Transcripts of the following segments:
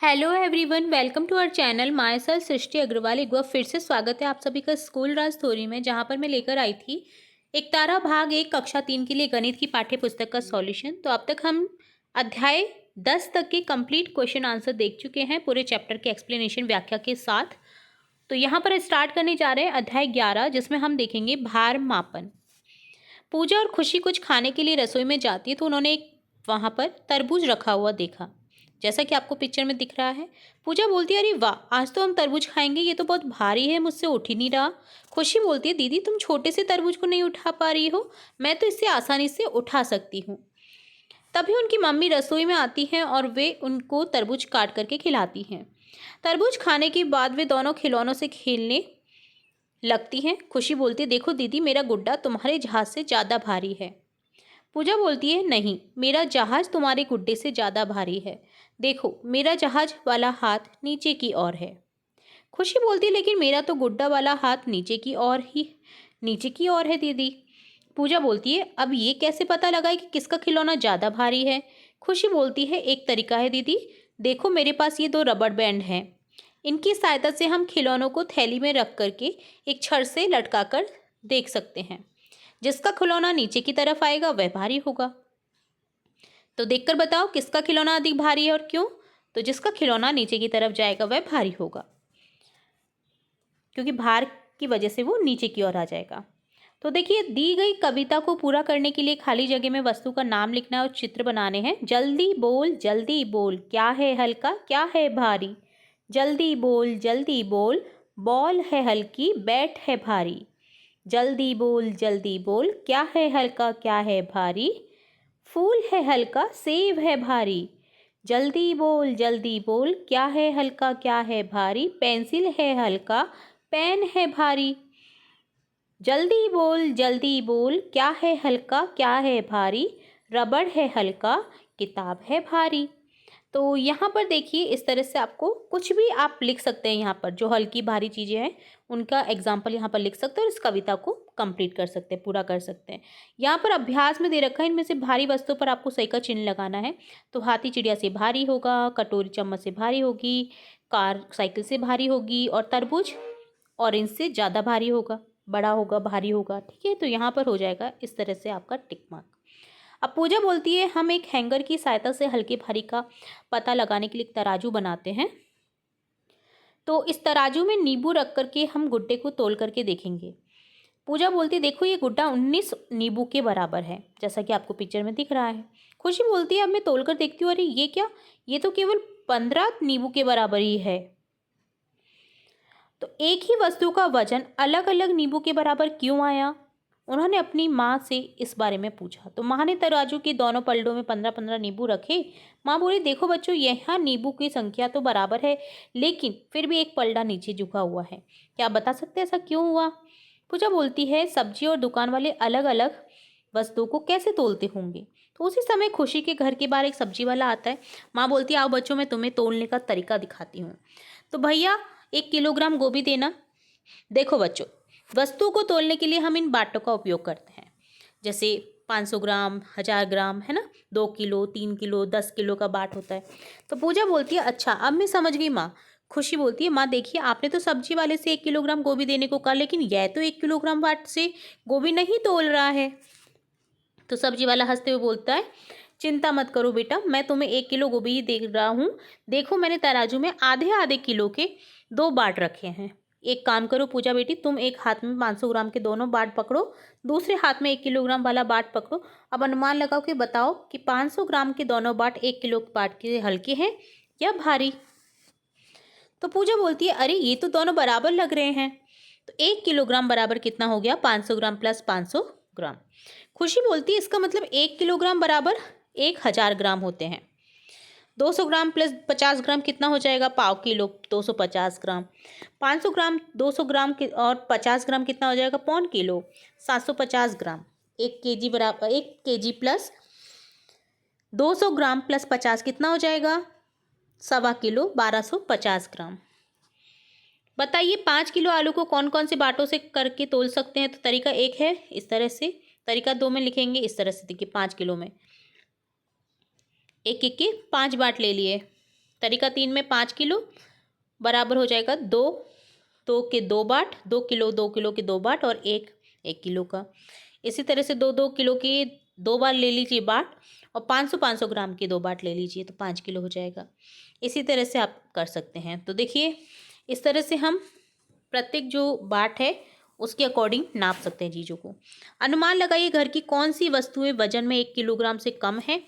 Hello everyone, welcome to our channel. Myself Srishti Agarwal. एक बार फिर से स्वागत है आप सभी का स्कूल राज स्टोरी में, जहां पर मैं लेकर आई थी एक तारा भाग 1 कक्षा 3 के लिए गणित की पाठ्य पुस्तक का सॉल्यूशन। तो अब तक हम अध्याय 10 तक के कंप्लीट क्वेश्चन आंसर देख चुके हैं, पूरे चैप्टर के एक्सप्लेनेशन व्याख्या के साथ। तो यहाँ पर स्टार्ट करने जा रहे हैं अध्याय 11, जिसमें हम देखेंगे भार मापन। पूजा और खुशी कुछ खाने के लिए रसोई में जाती है तो उन्होंने एक वहाँ पर तरबूज रखा हुआ देखा, जैसा कि आपको पिक्चर में दिख रहा है। पूजा बोलती है, अरे वाह, आज तो हम तरबूज खाएंगे, ये तो बहुत भारी है, मुझसे उठ ही नहीं रहा। खुशी बोलती है, दीदी तुम छोटे से तरबूज को नहीं उठा पा रही हो, मैं तो इसे आसानी से उठा सकती हूँ। तभी उनकी मम्मी रसोई में आती हैं और वे उनको तरबूज काट करके खिलाती हैं। तरबूज खाने के बाद वे दोनों खिलौनों से खेलने लगती हैं। खुशी बोलती है, देखो दीदी, मेरा गुड्डा तुम्हारे जहाज से ज़्यादा भारी है। पूजा बोलती है, नहीं, मेरा जहाज तुम्हारे गुड्डे से ज़्यादा भारी है। देखो, मेरा जहाज वाला हाथ नीचे की ओर है। खुशी बोलती है, लेकिन मेरा तो गुड्डा वाला हाथ नीचे की ओर है दीदी। पूजा बोलती है, अब ये कैसे पता लगाए कि किसका खिलौना ज़्यादा भारी है। खुशी बोलती है, एक तरीका है दीदी, देखो मेरे पास ये 2 रबड़ बैंड हैं। इनकी सहायता से हम खिलौनों को थैली में रख करके एक छड़ से लटका कर देख सकते हैं। जिसका खिलौना नीचे की तरफ आएगा वह भारी होगा। तो देखकर बताओ किसका खिलौना अधिक भारी है और क्यों। तो जिसका खिलौना नीचे की तरफ जाएगा वह भारी होगा, क्योंकि भार की वजह से वो नीचे की ओर आ जाएगा। तो देखिए, दी गई कविता को पूरा करने के लिए खाली जगह में वस्तु का नाम लिखना और चित्र बनाने हैं। जल्दी बोल, क्या है हल्का क्या है भारी। जल्दी बोल, बॉल है हल्की बैट है भारी। जल्दी बोल, क्या है हल्का क्या है भारी। फूल है हल्का सेब है भारी। जल्दी बोल, क्या है हल्का क्या है भारी। पेंसिल है हल्का पेन है भारी। जल्दी बोल, क्या है हल्का क्या है भारी। रबड़ है हल्का किताब है भारी। तो यहाँ पर देखिए, इस तरह से आपको कुछ भी आप लिख सकते हैं। यहाँ पर जो हल्की भारी चीज़ें हैं उनका एग्जाम्पल यहाँ पर लिख सकते हैं और इस कविता को कंप्लीट कर सकते हैं, पूरा कर सकते हैं। यहाँ पर अभ्यास में दे रखा है, इनमें से भारी वस्तुओं पर आपको सही का चिन्ह लगाना है। तो हाथी चिड़िया से भारी होगा, कटोरी चम्मच से भारी होगी, कार साइकिल से भारी होगी और तरबूज ऑरेंज से ज़्यादा भारी होगा, बड़ा होगा, भारी होगा। ठीक है, तो यहाँ पर हो जाएगा इस तरह से आपका टिक मार्क। अब पूजा बोलती है, हम एक हैंगर की सहायता से हल्के भारी का पता लगाने के लिए एक तराजू बनाते हैं। तो इस तराजू में नींबू रख करके हम गुड्डे को तोल करके देखेंगे। पूजा बोलती है, देखो ये गुड्डा 19 नींबू के बराबर है, जैसा कि आपको पिक्चर में दिख रहा है। खुशी बोलती है, अब मैं तोल कर देखती हूँ, अरे ये क्या, ये तो केवल 15 नींबू के बराबर ही है। तो एक ही वस्तु का वजन अलग अलग नींबू के बराबर क्यों आया। उन्होंने अपनी माँ से इस बारे में पूछा। तो माँ ने तराजू के दोनों पलड़ों में 15-15 नींबू रखे। माँ बोली, देखो बच्चों, यहाँ नींबू की संख्या तो बराबर है, लेकिन फिर भी एक पलड़ा नीचे झुका हुआ है। क्या आप बता सकते हैं ऐसा क्यों हुआ। पूजा बोलती है, सब्जी और दुकान वाले अलग अलग वस्तुओं को कैसे तोलते होंगे। तो उसी समय खुशी के घर के बाहर एक सब्जी वाला आता है। माँ बोलती है, आओ बच्चों, मैं तुम्हें तोलने का तरीका दिखाती हूँ। तो भैया 1 किलोग्राम गोभी देना। देखो बच्चों, वस्तु को तोलने के लिए हम इन बाटों का उपयोग करते हैं, जैसे 500 ग्राम, 1000 ग्राम, है ना, 2 किलो, 3 किलो, 10 किलो का बाट होता है। तो पूजा बोलती है, अच्छा अब मैं समझ गई माँ। खुशी बोलती है, माँ देखिए, आपने तो सब्जी वाले से 1 किलोग्राम गोभी देने को कहा, लेकिन यह तो 1 किलोग्राम बाट से गोभी नहीं तोल रहा है। तो सब्जी वाला हंसते हुए बोलता है, चिंता मत करो बेटा, मैं तुम्हें 1 किलो गोभी ही दे रहा हूँ। देखो मैंने तराजू में आधे आधे किलो के 2 बाट रखे हैं। एक काम करो पूजा बेटी, तुम एक हाथ में 500 ग्राम के दोनों बाट पकड़ो, दूसरे हाथ में 1 किलोग्राम वाला बाट पकड़ो। अब अनुमान लगाओ कि बताओ कि 500 ग्राम के दोनों बाट 1 किलो बाट के हल्के हैं या भारी। तो पूजा बोलती है, अरे ये तो दोनों बराबर लग रहे हैं। तो 1 किलोग्राम बराबर कितना हो गया, 500 ग्राम प्लस 500 ग्राम। खुशी बोलती है, इसका मतलब 1 किलोग्राम बराबर 1000 ग्राम होते हैं। 200 ग्राम प्लस 50 ग्राम कितना हो जाएगा, पाव किलो, 250 ग्राम। 500 ग्राम 200 ग्राम और 50 ग्राम कितना हो जाएगा, पौन किलो, 750 ग्राम। 1 केजी बराबर 1 केजी प्लस 200 ग्राम प्लस 50 कितना हो जाएगा, 1.25 किलो, 1250 ग्राम। बताइए 5 किलो आलू को कौन कौन से बाटों से करके तोल सकते हैं। तो तरीका 1 है इस तरह से, तरीका 2 में लिखेंगे इस तरह से। देखिए 5 किलो में एक एक के 5 बाट ले लिए, तरीका 3 में 5 किलो बराबर हो जाएगा 2, 2 के 2 बाट, 2 किलो के 2 बाट और 1 किलो का। इसी तरह से 2 किलो के 2 बार ले लीजिए बाट और 500 ग्राम के 2 बाट ले लीजिए तो 5 किलो हो जाएगा। इसी तरह से आप कर सकते हैं। तो देखिए इस तरह से हम प्रत्येक जो बाट है उसके अकॉर्डिंग नाप सकते हैं चीज़ों को। अनुमान लगाइए घर की कौन सी वस्तुएं वजन में 1 किलोग्राम से कम है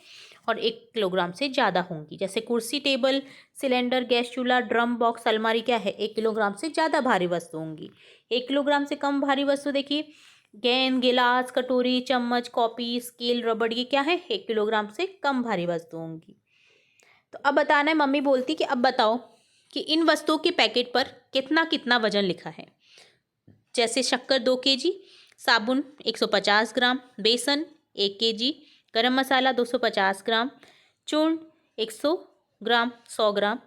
और 1 किलोग्राम से ज़्यादा होंगी। जैसे कुर्सी, टेबल, सिलेंडर, गैस चूल्हा, ड्रम बॉक्स, अलमारी क्या है 1 किलोग्राम से ज़्यादा भारी वस्तु होंगी। 1 किलोग्राम से कम भारी वस्तु देखिए गेंद, गिलास, कटोरी, चम्मच, कॉपी, स्केल, रबड़, ये क्या है 1 किलोग्राम से कम भारी वस्तु होंगी। तो अब बताना है, मम्मी बोलती कि अब बताओ कि इन वस्तुओं के पैकेट पर कितना कितना वजन लिखा है। जैसे शक्कर 2 केजी, साबुन 150 ग्राम, बेसन 1 केजी, गरम मसाला 250 ग्राम, चूर्ण 100 ग्राम, 100 ग्राम,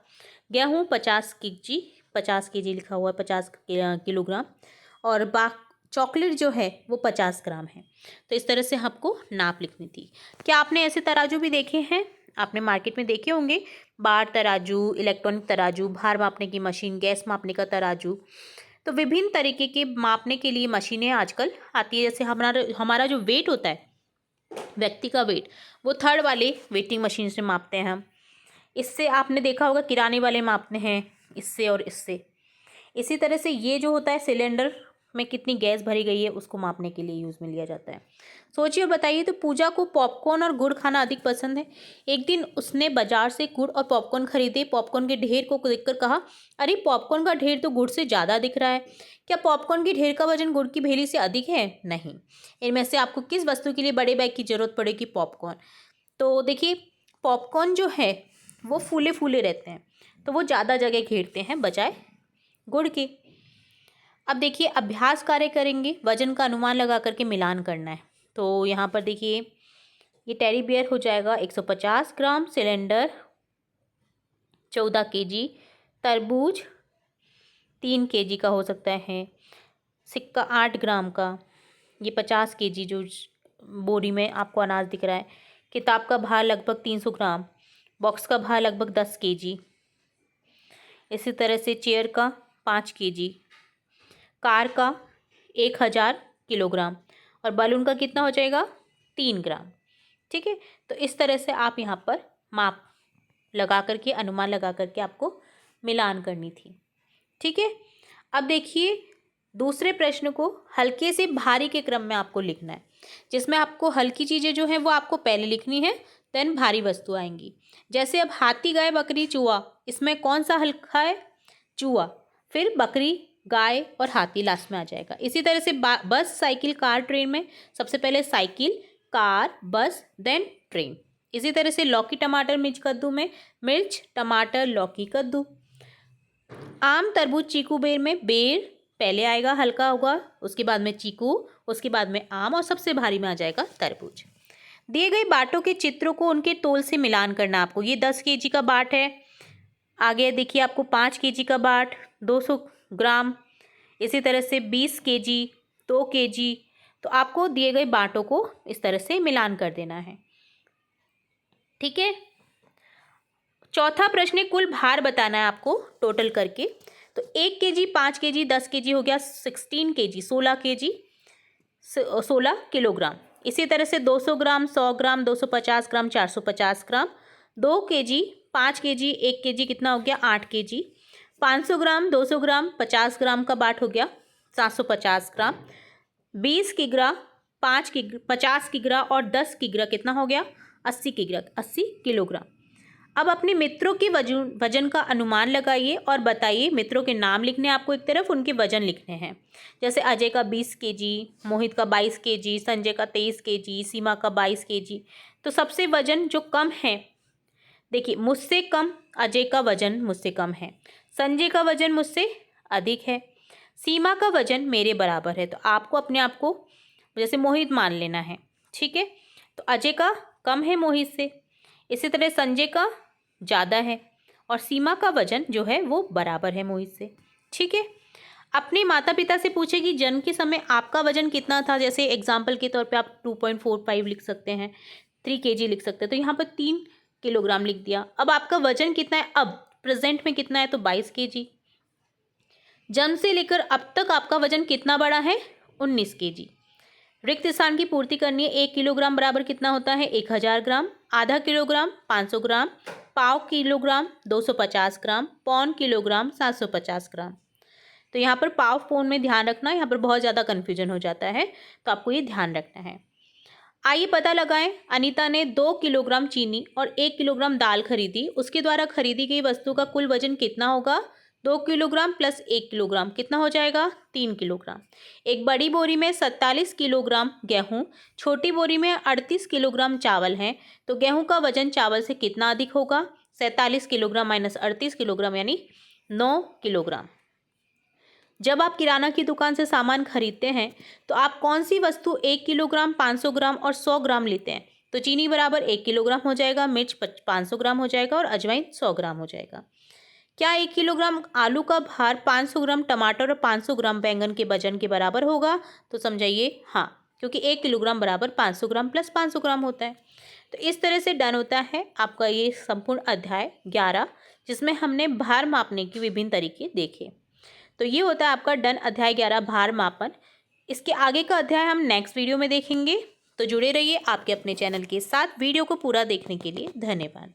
गेहूँ 50 केजी लिखा हुआ है, 50 किलोग्राम, और चॉकलेट जो है वो 50 ग्राम है। तो इस तरह से आपको नाप लिखनी थी। क्या आपने ऐसे तराजू भी देखे हैं? आपने मार्केट में देखे होंगे, बार तराजू, इलेक्ट्रॉनिक तराजू, भार मापने की मशीन, गैस मापने का तराजू। तो विभिन्न तरीके के मापने के लिए मशीनें आजकल आती है। जैसे हमारा जो वेट होता है, व्यक्ति का वेट, वो थर्ड वाले वेटिंग मशीन से मापते हैं हम। इससे आपने देखा होगा किराने वाले मापते हैं इससे और इससे। इसी तरह से ये जो होता है सिलेंडर में कितनी गैस भरी गई है उसको मापने के लिए यूज़ में लिया जाता है। सोचिए और बताइए। तो पूजा को पॉपकॉर्न और गुड़ खाना अधिक पसंद है। एक दिन उसने बाजार से गुड़ और पॉपकॉर्न खरीदे। पॉपकॉर्न के ढेर को देखकर कहा, अरे पॉपकॉर्न का ढेर तो गुड़ से ज़्यादा दिख रहा है। क्या पॉपकॉर्न के ढेर का वजन गुड़ की भेली से अधिक है? नहीं। इनमें से आपको किस वस्तु के लिए बड़े बैग की जरूरत पड़ेगी? पॉपकॉर्न। तो देखिए पॉपकॉर्न जो है वो फूले फूले रहते हैं, तो वो ज़्यादा जगह घेरते हैं बजाय गुड़ के। अब देखिए अभ्यास कार्य करेंगे, वजन का अनुमान लगा करके मिलान करना है। तो यहाँ पर देखिए ये टेडी बियर हो जाएगा 150 ग्राम, सिलेंडर 14 केजी, तरबूज 3 केजी का हो सकता है, सिक्का 8 ग्राम का, ये 50 केजी जो बोरी में आपको अनाज दिख रहा है, किताब का भार लगभग 300 ग्राम, बॉक्स का भार लगभग 10 केजी, इसी तरह से चेयर का 5 केजी, कार का 1000 किलोग्राम और बलून का कितना हो जाएगा 3 ग्राम। ठीक है, तो इस तरह से आप यहाँ पर माप लगा करके, अनुमान लगा करके आपको मिलान करनी थी। ठीक है, अब देखिए दूसरे प्रश्न को हल्के से भारी के क्रम में आपको लिखना है, जिसमें आपको हल्की चीज़ें जो हैं वो आपको पहले लिखनी है, देन भारी वस्तु आएंगी। जैसे अब हाथी, गाय, बकरी, चूहा, इसमें कौन सा हल्का है? चूहा, फिर बकरी, गाय और हाथी लास्ट में आ जाएगा। इसी तरह से बस, साइकिल, कार, ट्रेन में सबसे पहले साइकिल, कार, बस, देन ट्रेन। इसी तरह से लौकी, टमाटर, मिर्च, कद्दू में मिर्च, टमाटर, लौकी, कद्दू। आम, तरबूज, चीकू, बेर में बेर पहले आएगा, हल्का होगा, उसके बाद में चीकू, उसके बाद में आम और सबसे भारी में आ जाएगा तरबूज। दिए गए बाटों के चित्रों को उनके तोल से मिलान करना आपको। ये 10 केजी का बाट है, आगे देखिए आपको 5 केजी का बाट 200 ग्राम, इसी तरह से 20 केजी, 2 केजी। तो आपको दिए गए बाटों को इस तरह से मिलान कर देना है। ठीक है, चौथा प्रश्न है कुल भार बताना है आपको टोटल करके। तो 1 केजी, 5 केजी, 10 केजी हो गया 16 केजी, 16 केजी, 16 किलोग्राम। इसी तरह से 200 ग्राम, 100 ग्राम, 250 ग्राम, 450 ग्राम, 2 केजी, 5 केजी, 1 केजी कितना हो गया 8 केजी, 500 ग्राम, 200 ग्राम, 50 ग्राम का बाट हो गया 750 ग्राम, 20 किग्रा, 50 किग्रा और 10 किग्रा कितना हो गया 80 किग्रा, 80 किलोग्राम। अब अपने मित्रों के वजन का अनुमान लगाइए और बताइए। मित्रों के नाम लिखने आपको एक तरफ, उनके वजन लिखने हैं। जैसे अजय का 20 केजी, मोहित का 22 केजी, संजय का 23 केजी, सीमा का 22 केजी। तो सबसे वजन जो कम है, देखिए मुझसे कम अजय का वजन मुझसे कम है, संजय का वजन मुझसे अधिक है, सीमा का वजन मेरे बराबर है। तो आपको अपने आप को जैसे मोहित मान लेना है। ठीक है, तो अजय का कम है मोहित से, इसी तरह संजय का ज़्यादा है और सीमा का वजन जो है वो बराबर है मोहित से। ठीक है, अपने माता पिता से पूछे कि जन्म के समय आपका वजन कितना था। जैसे एग्जाम्पल के तौर पे आप 2.45 लिख सकते हैं, 3 केजी लिख सकते हैं। तो यहाँ पर 3 किलोग्राम लिख दिया। अब आपका वजन कितना है, अब प्रेजेंट में कितना है, तो 22 केजी। जन्म से लेकर अब तक आपका वजन कितना बढ़ा है, 19 केजी। रिक्त स्थान की पूर्ति करनी है। 1 किलोग्राम बराबर कितना होता है, 1000 ग्राम। आधा किलोग्राम 500 ग्राम। पाव किलोग्राम 250 ग्राम। पौन किलोग्राम 750 ग्राम। तो यहाँ पर पाव पौन में ध्यान रखना, यहाँ पर बहुत ज़्यादा कन्फ्यूजन हो जाता है, तो आपको ये ध्यान रखना है। आइए पता लगाएं। अनीता ने 2 किलोग्राम चीनी और 1 किलोग्राम दाल खरीदी। उसके द्वारा खरीदी गई वस्तु का कुल वजन कितना होगा, 2 किलोग्राम प्लस 1 किलोग्राम कितना हो जाएगा, 3 किलोग्राम। एक बड़ी बोरी में 47 किलोग्राम गेहूं, छोटी बोरी में 38 किलोग्राम चावल हैं, तो गेहूं का वजन चावल से कितना अधिक होगा, 47 किलोग्राम माइनस 38 किलोग्राम यानी 9 किलोग्राम। जब आप किराना की दुकान से सामान खरीदते हैं तो आप कौन सी वस्तु 1 किलोग्राम, 500 ग्राम और 100 ग्राम लेते हैं, तो चीनी बराबर 1 किलोग्राम हो जाएगा, मिर्च 500 ग्राम हो जाएगा और अजवाइन 100 ग्राम हो जाएगा। क्या 1 किलोग्राम आलू का भार 500 ग्राम टमाटर और 500 ग्राम बैंगन के वजन के बराबर होगा, तो समझाइए हाँ, क्योंकि 1 किलोग्राम बराबर 500 ग्राम प्लस 500 ग्राम होता है। तो इस तरह से डन होता है आपका ये संपूर्ण अध्याय 11, जिसमें हमने भार मापने के विभिन्न तरीके देखे। तो ये होता है आपका डन अध्याय 11 भार मापन। इसके आगे का अध्याय हम नेक्स्ट वीडियो में देखेंगे। तो जुड़े रहिए आपके अपने चैनल के साथ। वीडियो को पूरा देखने के लिए धन्यवाद।